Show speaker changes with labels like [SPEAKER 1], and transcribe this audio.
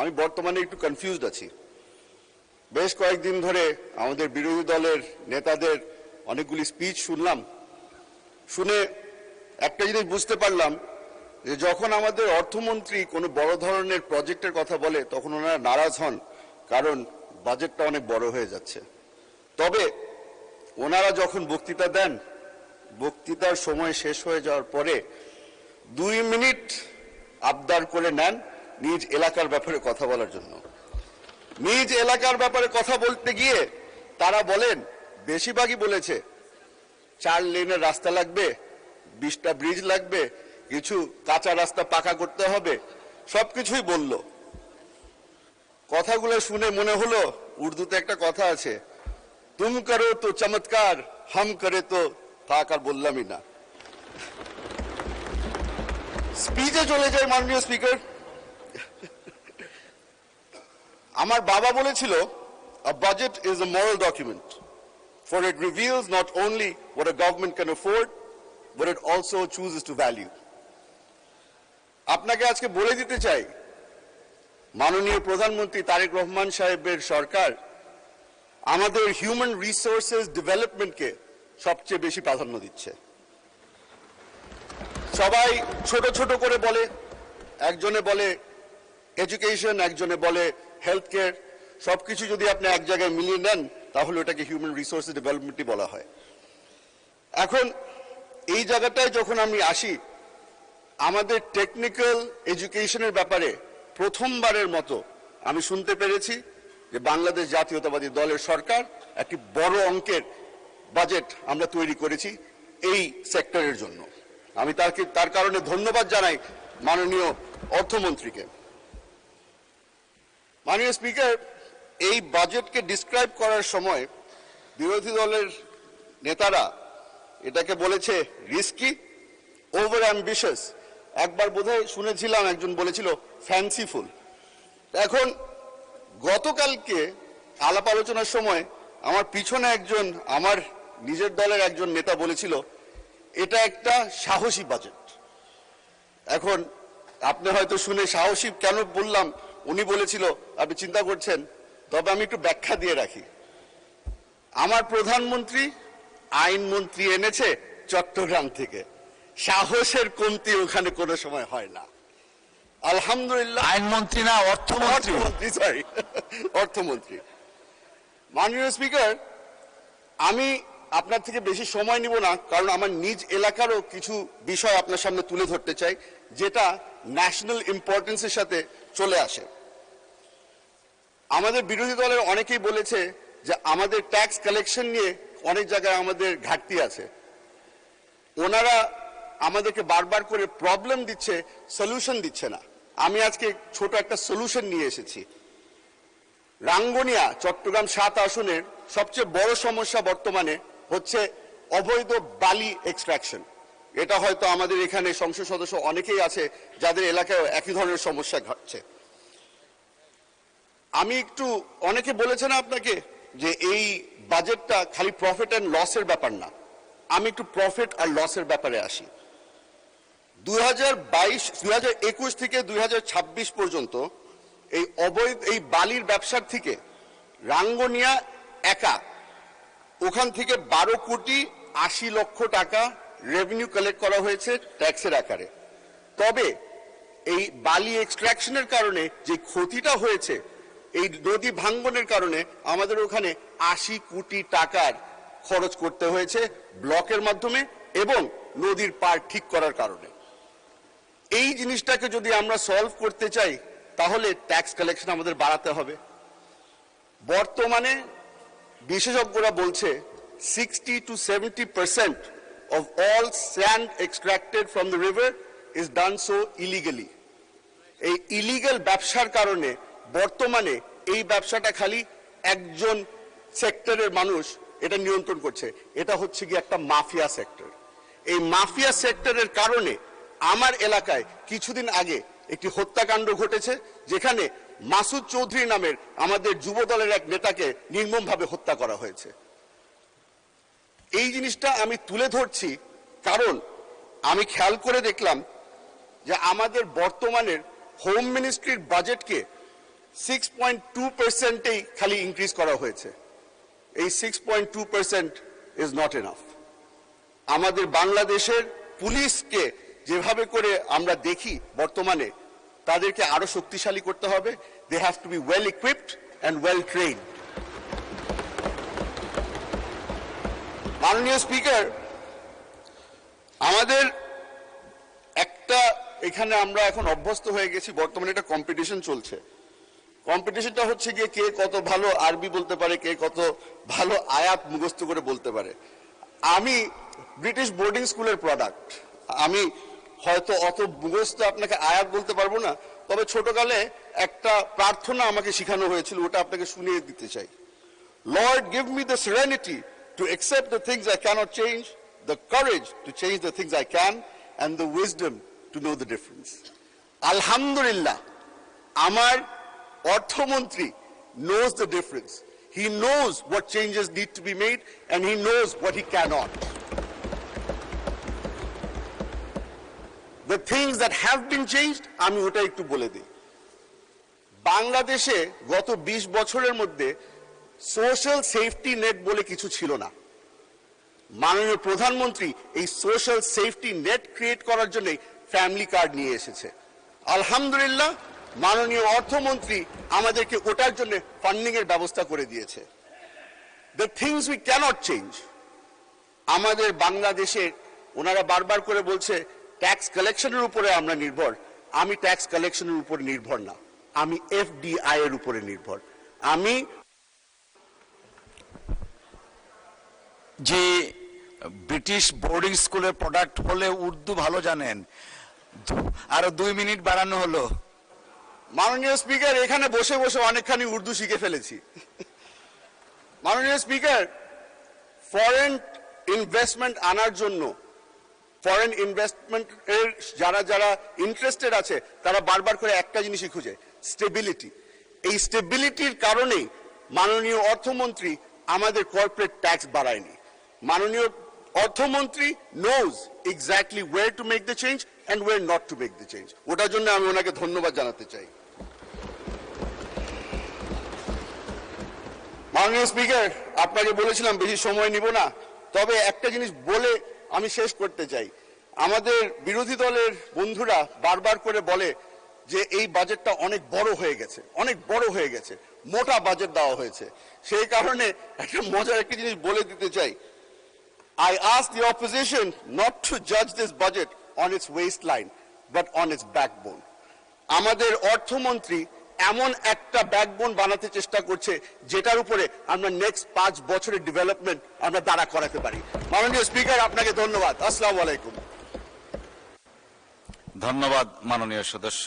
[SPEAKER 1] আমি বর্তমানে একটু কনফিউজড আছি। বেশ কয়েকদিন ধরে আমাদের বিরোধী দলের নেতাদের অনেকগুলি স্পিচ শুনলাম, শুনে একটা জিনিস বুঝতে পারলাম যে যখন আমাদের অর্থমন্ত্রী কোনো বড় ধরনের প্রজেক্টের কথা বলে তখন ওনারা নারাজ হন, কারণ বাজেটটা অনেক বড় হয়ে যাচ্ছে। তবে ওনারা যখন বক্তৃতা দেন, বক্তৃতার সময় শেষ হয়ে যাওয়ার পরে 2 মিনিট আবদার করে নেন নিজ এলাকার ব্যাপারে কথা বলার জন্য। নিজ এলাকার ব্যাপারে কথা বলতে গিয়ে তারা বলেন, বেশিরভাগই বলেছে 4 লেনের রাস্তা লাগবে, 20টা ব্রিজ লাগবে, কিছু কাঁচা রাস্তা পাকা করতে হবে, সবকিছুই বলল। কথাগুলো শুনে মনে হলো উর্দুতে একটা কথা আছে, তুম করো তো চমৎকার, হাম করে তো থাক, আর বললামই না। স্পিচে চলে যায় মাননীয় স্পিকার। আমার বাবা বলেছিল, a budget is a moral document, for it reveals not only what a government can afford, but it also chooses to value. আপনাকে আজকে বলে দিতে চাই, মাননীয় প্রধানমন্ত্রী তারেক রহমান সাহেবের সরকার আমাদের হিউম্যান রিসোর্সেস ডেভেলপমেন্টকে সবচেয়ে বেশি প্রাধান্য দিচ্ছে। সবাই ছোট ছোট করে বলে, একজনে বলে এডুকেশন, একজনে বলে হেলথ কেয়ার, সবকিছু যদি আপনি এক জায়গায় মিলিয়ে নেন তাহলে ওটাকে হিউম্যান রিসোর্সেস ডেভেলপমেন্টই বলা হয়। এখন এই জায়গাটায় যখন আমি আসি, আমাদের টেকনিক্যাল এডুকেশনের ব্যাপারে প্রথমবারের মতো আমি শুনতে পেরেছি যে বাংলাদেশ জাতীয়তাবাদী দলের সরকার একটি বড় অঙ্কের বাজেট আমরা তৈরি করেছি এই সেক্টরের জন্য। আমি তার কারণে ধন্যবাদ জানাই মাননীয় অর্থমন্ত্রীকে। মাননীয় স্পিকার, এই বাজেটকে ডিসক্রাইব করার সময় বিরোধী দলের নেতারা এটাকে বলেছে রিস্কি, ওভার অ্যাম্বিশাস, একবার বোধহয় শুনেছিলাম একজন বলেছিল ফ্যান্সিফুল। এখন গতকালকে আলাপ আলোচনার সময় আমার পিছনে একজন আমার নিজের দলের একজন নেতা বলেছিল এটা একটা সাহসী বাজেট। এখন আপনি হয়তো শুনে সাহসী কেন বললাম, উনি বলেছিল আপনি চিন্তা করছেন, তবে আমি একটু ব্যাখ্যা দিয়ে রাখি। আমার প্রধানমন্ত্রী আইনমন্ত্রী এনেছে চট্টগ্রাম থেকে, সাহসের কমতি ওখানে কোনো সময় হয় না। আলহামদুলিল্লাহ।
[SPEAKER 2] আইনমন্ত্রী না, অর্থমন্ত্রী,
[SPEAKER 1] সরি, অর্থমন্ত্রী। মাননীয় স্পিকার, আমি আপনার থেকে বেশি সময় নিব না, কারণ আমার নিজ এলাকারও কিছু বিষয় আপনার সামনে তুলে ধরতে চাই যেটা ন্যাশনাল ইম্পর্টেন্সের সাথে চলে আসে। আমাদের বিরোধী দলের অনেকেই বলেছে যে আমাদের ট্যাক্স কালেকশন নিয়ে অনেক জায়গায় আমাদের ঘাটতি আছে। ওনারা আমাদেরকে বারবার করে প্রবলেম দিচ্ছে, সলিউশন দিচ্ছে না। আমি আজকে ছোট একটা সলিউশন নিয়ে এসেছি। রাঙ্গুনিয়া চট্টগ্রাম 7 আসনের সবচেয়ে বড় সমস্যা বর্তমানে হচ্ছে অবৈধ বালি এক্সট্রাকশন। এটা হয়তো আমাদের এখানে সংসদ সদস্য অনেকেই আছে যাদের এলাকায় একই ধরনের সমস্যা ঘটছে। আমি একটু, অনেকে বলেছে না আপনাকে যে এই বাজেটটা খালি প্রফিট অ্যান্ড লসের ব্যাপার না, আমি একটু প্রফিট আর লসের ব্যাপারে আসি। 2021 থেকে 2026 পর্যন্ত এই অবৈধ এই বালির ব্যবসার থেকে রাঙ্গুনিয়া একা ওখান থেকে 12 কোটি 80 লক্ষ টাকা রেভিনিউ কালেক্ট করা হয়েছে ট্যাক্সের আকারে। তবে এই বালি এক্সট্রাকশনের কারণে যে ক্ষতিটা হয়েছে, এই নদী ভাঙ্গনের কারণে আমাদের ওখানে 80 কোটি টাকার খরচ করতে হয়েছে ব্লকের মাধ্যমে এবং নদীর পার ঠিক করার কারণে। এই জিনিসটাকে যদি আমরা সলভ করতে চাই তাহলে ট্যাক্স কালেকশন আমাদের বাড়াতে হবে। বর্তমানে বিশেষজ্ঞরা বলছে 60 to 70% of all sand extracted from the river is done so illegally. এই ইলিগাল ব্যবসার কারণে বর্তমানে এই ব্যবসাটা খালি একজন সেক্টরের মানুষ এটা নিয়ন্ত্রণ করছে, এটা হচ্ছে কি একটা মাফিয়া সেক্টর। এই মাফিয়া সেক্টরের কারণে আমার এলাকায় কিছুদিন আগে একটি হত্যাকাণ্ড ঘটেছে, যেখানে মাসুদ চৌধুরী নামের আমাদের যুব দলের এক নেতাকে নির্মমভাবে হত্যা করা হয়েছে। এই জিনিসটা আমি তুলে ধরছি কারণ আমি খেয়াল করে দেখলাম যে আমাদের বর্তমানের হোম মিনিস্ট্রির বাজেটকে 6.2%-এই খালি ইনক্রিজ করা হয়েছে। এই 6.2% ইজ নট এনাফ। আমাদের বাংলাদেশের পুলিশকে যেভাবে করে আমরা দেখি বর্তমানে, তাদেরকে আরো শক্তিশালী করতে হবে। They have to be well equipped and well trained. মাননীয় স্পিকার, আমাদের একটা এখানে আমরা এখন অভ্যস্ত হয়ে গেছি, বর্তমানে একটা কম্পিটিশন চলছে। কম্পিটিশনটা হচ্ছে গিয়ে কে কত ভালো আরবি বলতে পারে, কে কত ভালো আয়াত মুখস্থ করে বলতে পারে। আমি ব্রিটিশ বোর্ডিং স্কুলের প্রোডাক্ট। আমি হয়তো অত মুখস্থ আপনাকে আয়াত বলতে পারবো না, তবে ছোটকালে একটা প্রার্থনা আমাকে শেখানো হয়েছিল, ওটা আপনাকে শুনিয়ে দিতে চাই। Lord, give me the serenity to accept the things I cannot change, the courage to change the things I can, and the wisdom to know the difference. Alhamdulillah, আমার অর্থমন্ত্রী knows the difference. He knows what changes need to be made, and he knows what he cannot. The things that have been changed, আমি ওটা একটু বলে দিই। বাংলাদেশে গত 20 বছরের মধ্যে সোশ্যাল সেফটি নেট বলে কিছু ছিল না। মাননীয় প্রধানমন্ত্রী এই সোশ্যাল সেফটি নেট ক্রিয়েট করার জন্য ফ্যামিলি কার্ড নিয়ে এসেছে। আলহামদুলিল্লাহ, মাননীয় অর্থমন্ত্রী আমাদেরকে ওটার জন্য ফান্ডিং এর ব্যবস্থা করে দিয়েছে। The things we can't change, আমাদের বাংলাদেশে ওনারা বারবার করে বলছে ট্যাক্স কালেকশনের উপরে আমরা নির্ভর। আমি ট্যাক্স কালেকশনের উপর নির্ভর না, আমি এফডিআই এর উপরে নির্ভর। আমি
[SPEAKER 2] যে ব্রিটিশ বোর্ডিং স্কুলের প্রোডাক্ট হলে উর্দু ভালো জানেন, আরো 2 মিনিট বাড়ানো হলো।
[SPEAKER 1] মাননীয় স্পিকার, এখানে বসে বসে অনেকখানি উর্দু শিখে ফেলেছি। মাননীয় স্পিকার, ফরেন ইনভেস্টমেন্ট আনার জন্য, ফরেন ইনভেস্টমেন্ট এর যারা যারা ইন্টারেস্টেড আছে, তারা বারবার করে একটা জিনিসই খুঁজে, স্টেবিলিটি। এই স্টেবিলিটির কারণেই মাননীয় অর্থমন্ত্রী আমাদের কর্পোরেট ট্যাক্স বাড়ায়নি। মাননীয় অর্থমন্ত্রী knows exactly where to make the change and where not to make the change. ওটার জন্য আমি ওনাকে ধন্যবাদ জানাতে চাই। মাননীয় স্পিকার, আপনাকে বলেছিলাম বেশি সময় নিব না, তবে একটা জিনিস বলে আমি শেষ করতে চাই। আমাদের বিরোধী দলের বন্ধুরা বারবার করে বলে যে এই বাজেটটা অনেক বড় হয়ে গেছে, অনেক বড় হয়ে গেছে, মোটা বাজেট দেওয়া হয়েছে। সেই কারণে একটা মজার একটা জিনিস বলে দিতে চাই। I ask the opposition not to judge this budget on its waistline, but on its backbone. আমাদের অর্থমন্ত্রী এমন একটা ব্যাকবোন বানাতে চেষ্টা করছে যেটার উপরে আমরা নেক্সট 5 বছরের ডেভেলপমেন্ট আমরা দাঁড়া করাতে পারি। মাননীয় স্পিকার, আপনাকে ধন্যবাদ। আসসালামু আলাইকুম।
[SPEAKER 2] ধন্যবাদ মাননীয় সদস্য।